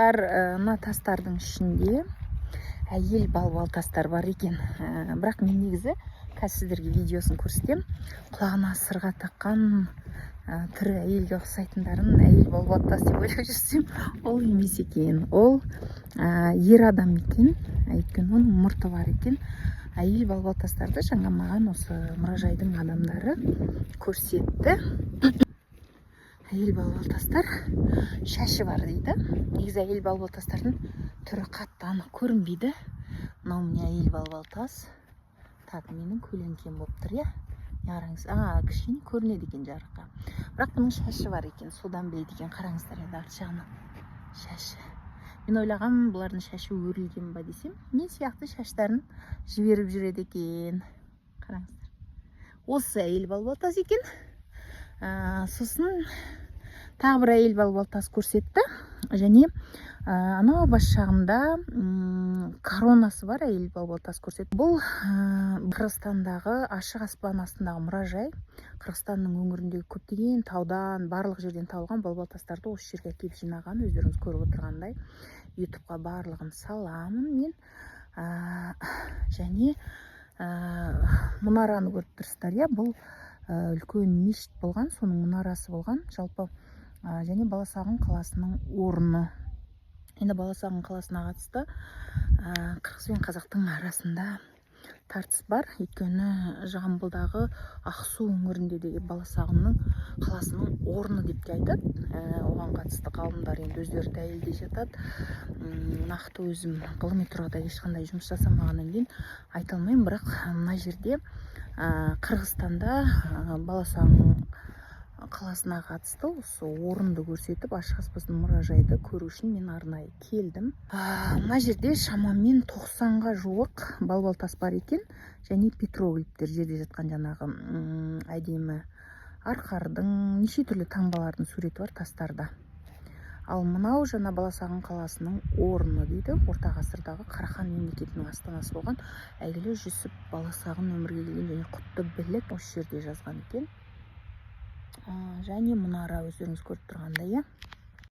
достар, мына тастардың ішінде әйел балбал тастар бар екен. Бірақ мен негізі қазір сіздерге видеосын көрсетем. Құлағына сырға таққан тірі әйелге ұқсайтындарын әйел балбал тас деп ойлап жүрсем, ол емес екен. Ол ер адам екен. Өйткені оның мұрты бар екен. Әйел балбал тастарды жаңа маған осы мұражайдың адамдары көрсетті. Әйел балбал тастар шашы бар дейді. Негізі әйел балбал тастардың түрі қатты анық көрінбейді. Мынау міне әйел балбал тас. Так, менің көлеңкем болып тұр, я? Қараңыз, кішкене көрінеді екен жарыққа. Бірақ бұның шашы бар екен, содан біледі екен. Қараңыздар, енді арт жағынан шашы. Мен ойлағам, бұлардың шашы өрілген ба десем, мен сияқты шаштарын жіберіп жүреді екен. Қараңыздар. Осы әйел балбал тас екен. Сосын тағы бір әйел балбал тас көрсетті. Және анау бас жағында коронасы бар әйел балбал тас көрсетті. Бұл Қырғызстандағы ашық аспан астындағы мұражай. Қырғызстанның өңіріндегі көптеген таудан, барлық жерден табылған балбал тастарды осы жерге әкеліп жинаған. Өздеріңіз көріп отырғандай ютубқа барлығын саламын мен. Және мұнараны көріп тұрсыздар, иә? Бұл үлкен мешіт болған, соның мұнарасы болған. Жалпы және Баласағұн қаласының орны. Енді Баласағұн қаласына қатысты қырғыз бен қазақтың арасында тартыс бар. Өйткені Жамбылдағы Ақсу өңірінде де Баласағұнның қаласының орны деп те айтады. Оған қатысты ғалымдар енді өздері дәлелдей жатады. Нақты өзім ғылыми тұрғыда ешқандай жұмыс жасамағаннан кейін айта алмаймын, бірақ мына жерде Қырғызстанда Баласағұн қаласына қатысты осы орынды көрсетіп, ашық аспан мұражайды көру үшін мен арнайы келдім. Мына жерде шамамен 90-ға жуық балбал тас бар екен, және петроглифтер жерде жатқан жаңағы әдемі арқардың, неше түрлі таңбалардың суреті бар тастарда. Ал мынау жаңа Баласағұн қаласының орны дейді. Орта ғасырдағы Қарахан мемлекетінің астанасы болған әйгілі Жүсіп Баласағұн өмірге келген және құтты білік осы жерде жазған екен. Және мұнара өздеріңіз көріп тұрғандай,